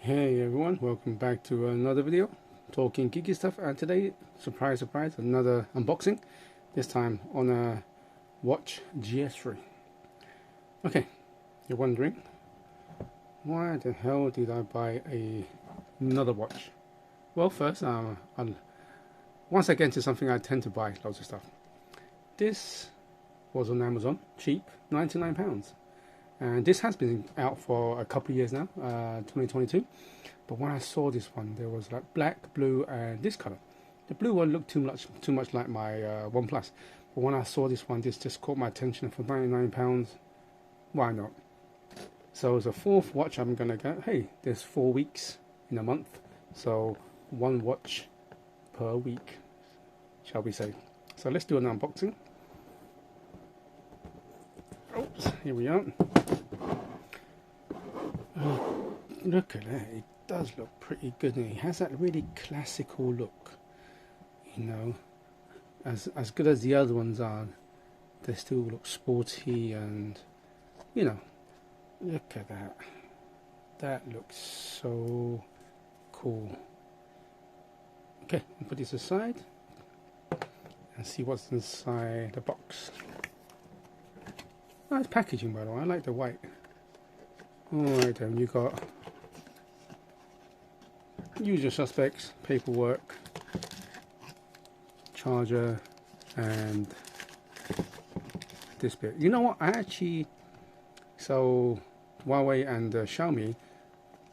Hey everyone, welcome back to another video talking geeky stuff, and today, surprise surprise, another unboxing, this time on a watch GS3. Okay, you're wondering why the hell did I buy another watch? Well, first, once I get into something, I tend to buy loads of stuff. This was on Amazon, cheap, £99. And this has been out for a couple of years now, 2022. But when I saw this one, there was like black, blue, and this color. The blue one looked too much like my OnePlus. But when I saw this one, this just caught my attention. For £99. Why not? So as a fourth watch I'm gonna get. Hey, there's 4 weeks in a month, so one watch per week, shall we say. So let's do an unboxing. Oops, here we are. Look at that, it does look pretty good, and it has that really classical look, you know, as good as the other ones are. They still look sporty, and you know, look at that, that looks so cool. Okay, I'll put this aside and see what's inside the box. Nice packaging, by the way. I like the white. Alright then, you got usual suspects, paperwork, charger, and this bit. You know what? I actually, so Huawei and Xiaomi,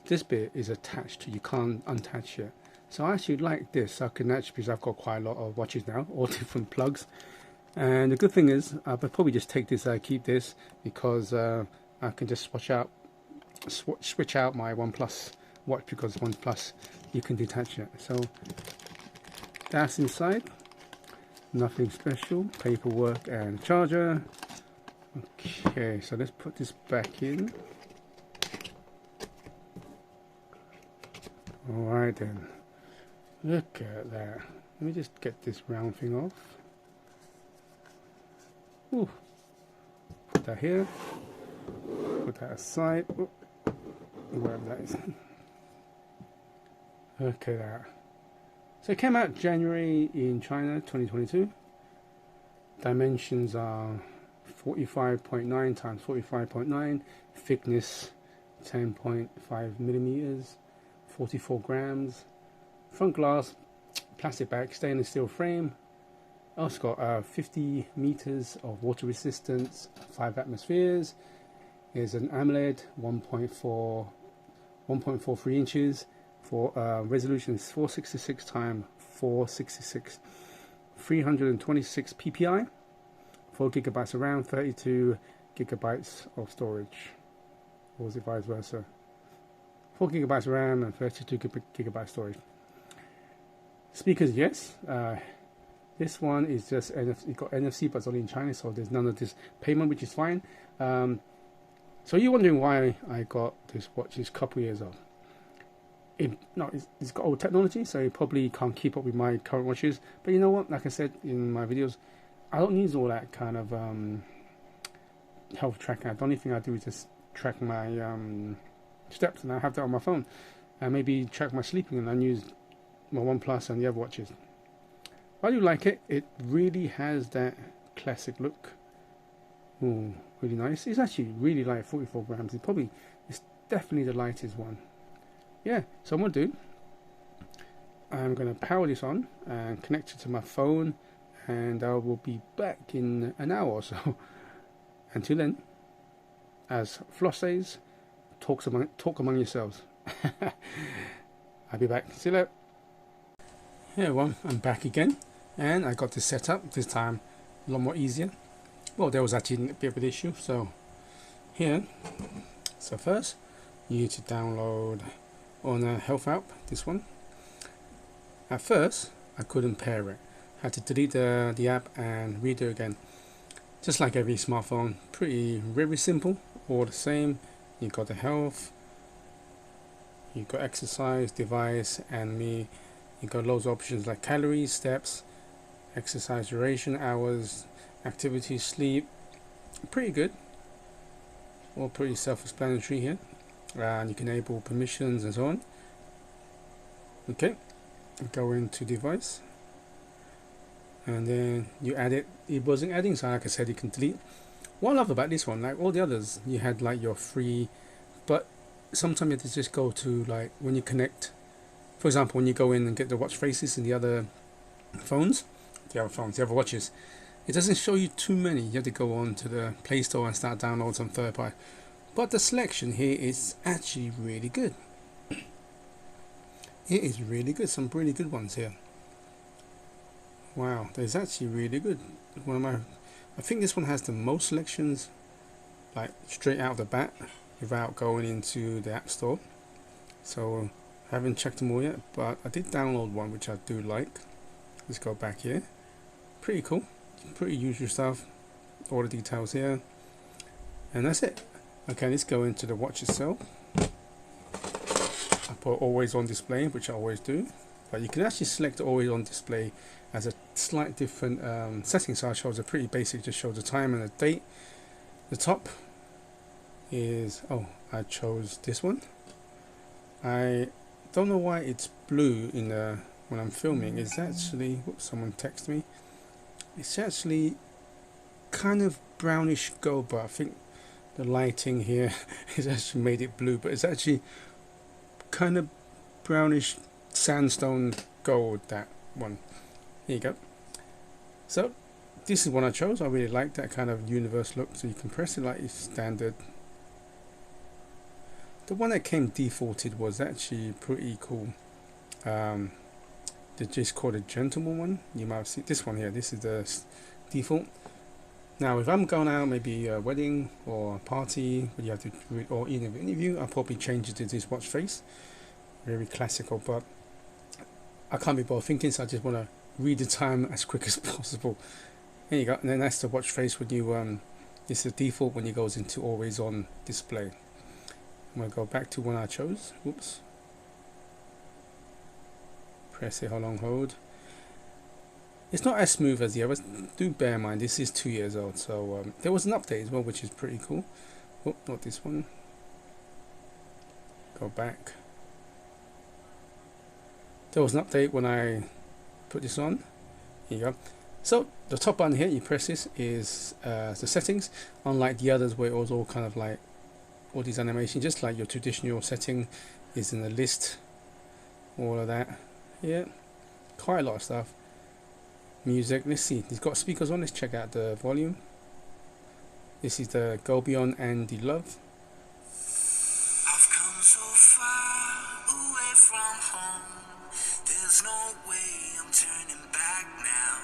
this bit is attached to, you can't untouch it. So I actually like this. I can actually, because I've got quite a lot of watches now, all different plugs. And the good thing is, I'll probably just take this, keep this, because I can just switch out my OnePlus watch, because OnePlus you can detach it. So that's inside. Nothing special. Paperwork and charger. Okay, so let's put this back in. Alright then. Look at that. Let me just get this round thing off. Ooh. Put that here. Put that aside. Ooh. Wherever that is. Okay, that. So it came out January in China, 2022. Dimensions are 45.9 times 45.9. Thickness 10.5 millimeters. 44 grams. Front glass, plastic back, stainless steel frame. Also got 50 meters of water resistance, 5 atmospheres. Is an AMOLED 1.43 inches. For resolution is 466 times 466, 326 ppi, 4 gigabytes of RAM, 32 gigabytes of storage. Or was it vice versa? 4 gigabytes of RAM and 32 gigabyte storage. Speakers, yes. This one is just NFC. It got NFC, but it's only in China, so there's none of this payment, which is fine. So you're wondering why I got this watch. It's a couple years old. It's got old technology, so it probably can't keep up with my current watches. But you know what? Like I said in my videos, I don't use all that kind of health tracking. The only thing I do is just track my steps, and I have that on my phone. And maybe track my sleeping, and I use my OnePlus and the other watches. I do like it. It really has that classic look. Ooh, really nice. It's actually really light, 44 grams. It's definitely the lightest one. Yeah, so I'm going to do, I'm going to power this on and connect it to my phone, and I will be back in an hour or so. Until then, as Floss says, talk among yourselves. I'll be back. See you later. Hey everyone, I'm back again, and I got this set up, this time a lot more easier. Well, there was actually a bit of an issue, so here, so first you need to download on a health app, this one. At first I couldn't pair it, had to delete the app and redo again, just like every smartphone. Pretty very simple, all the same. You got the health, you got exercise, device, and me. You got loads of options like calories, steps, exercise duration, hours, activity, sleep. Pretty good, all pretty self-explanatory here. and you can enable permissions and so on. Okay, go into device, and then you add it. It wasn't adding, so like I said, you can delete. What I love about this one, like all the others, you had like your free, but sometimes you have to just go to, like, when you connect, for example, when you go in and get the watch faces in the other phones, the other watches, it doesn't show you too many. You have to go on to the Play Store and start downloading some third party. But the selection here is actually really good. It is really good. Some really good ones here. Wow, there's actually really good. I think this one has the most selections, like straight out of the bat, without going into the App Store. So I haven't checked them all yet, but I did download one which I do like. Let's go back here. Pretty cool. Pretty usual stuff. All the details here. And that's it. Okay, let's go into the watch itself. I put always on display, which I always do. But you can actually select always on display as a slight different setting. So I chose a pretty basic, just shows the time and the date. The top is, I chose this one. I don't know why it's blue in the when I'm filming. It's actually, whoops, someone texted me. It's actually kind of brownish gold, but I think the lighting here has actually made it blue, but it's actually kind of brownish sandstone gold, that one. Here you go. So this is one I chose. I really like that kind of universe look, so you can press it like it's standard. The one that came defaulted was actually pretty cool. They just called a gentleman one. You might have seen this one here. This is the default. Now, if I'm going out, maybe a wedding or a party, but you have to, or even an interview, I'll probably change it to this watch face. Very classical, but I can't be bothered thinking, so I just want to read the time as quick as possible. There you go. And then that's the watch face when you this is the default when it goes into always on display. I'm going to go back to one I chose. Whoops. Press it, hold on, hold. It's not as smooth as the others. Do bear in mind this is 2 years old, so there was an update as well, which is pretty cool. Oh, not this one. Go back. There was an update when I put this on. Here you go. So the top button here, you press this, is the settings. Unlike the others where it was all kind of like all these animations, just like your traditional setting is in the list. All of that. Yeah, quite a lot of stuff. Music, let's see, it's got speakers on. Let's check out the volume. This is the Go Beyond and the Love. I've come so far away from home, there's no way I'm turning back now.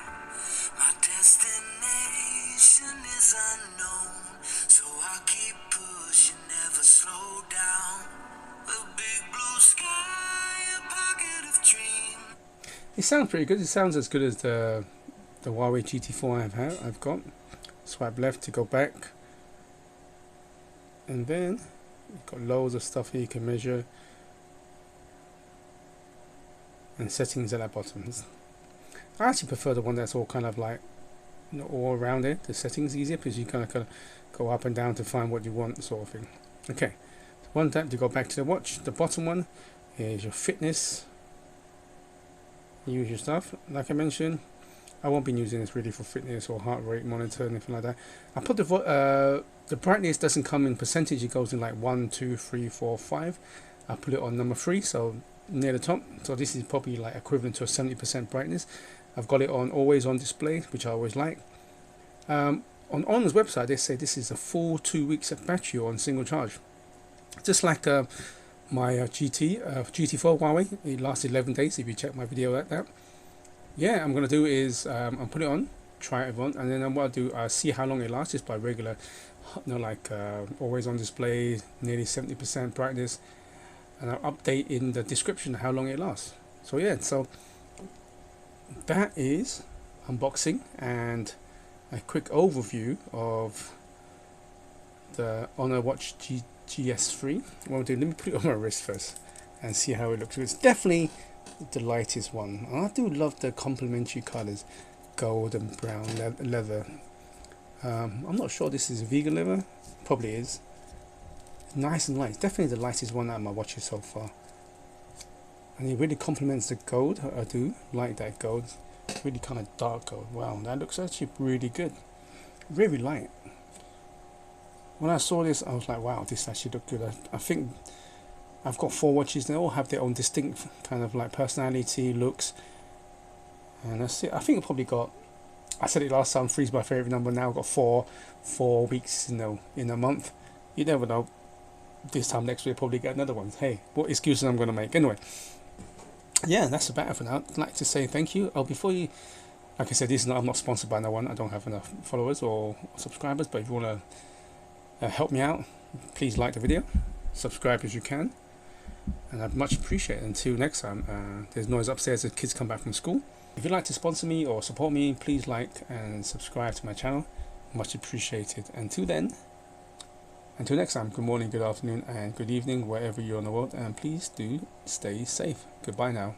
My destination is unknown, so I'll keep pushing, never slow down. A big blue sky, a pocket of dreams. It sounds pretty good. It sounds as good as the Huawei GT4 I've got. Swipe left to go back, and then you've got loads of stuff here you can measure, and settings at that bottom. I actually prefer the one that's all kind of like, you know, all around it. The settings easier because you kind of go up and down to find what you want, sort of thing. Okay, one tap to go back to the watch. The bottom one is your fitness. Usual stuff. Like I mentioned, I won't be using this really for fitness or heart rate monitor or anything like that. I put the brightness doesn't come in percentage. It goes in like 1, 2, 3, 4, 5. I put it on number 3, so near the top. So this is probably like equivalent to a 70% brightness. I've got it on always on display, which I always like. On Honor's website, they say this is a full 2 weeks of battery on single charge, just like my GT4 Huawei. It lasts 11 days if you check my video like that. Yeah, I'm gonna do is I'll put it on, try it on, and then what I'll do, see how long it lasts just by regular, you know, like always on display, nearly 70% brightness, and I'll update in the description how long it lasts. So yeah, so that is unboxing and a quick overview of the Honor Watch GS3. What I'll do, let me put it on my wrist first and see how it looks. It's definitely the lightest one. I do love the complementary colors, gold and brown leather. I'm not sure this is vegan leather. Probably is. nice and light. It's definitely the lightest one out of my watches so far. And it really complements the gold. I do like that gold. Really kind of dark gold. Wow, that looks actually really good. Really light. When I saw this, I was like, wow, this actually looked good. I think I've got 4 watches. They all have their own distinct kind of like personality, looks. And that's it. I think I probably got, I said it last time, 3's my favourite number. Now I've got 4 weeks, you know, in a month. You never know. This time next week, I'll probably get another one. Hey, what excuses I'm going to make? Anyway, yeah, that's about it for now. I'd like to say thank you. Oh, before you, like I said, I'm not sponsored by no one. I don't have enough followers or subscribers. But if you want to help me out, please like the video, subscribe if you can, and I'd much appreciate it. Until next time, there's noise upstairs as kids come back from school. If you'd like to sponsor me or support me, please like and subscribe to my channel. Much appreciated. Until next time, good morning, good afternoon, and good evening, wherever you're in the world, and please do stay safe. Goodbye now.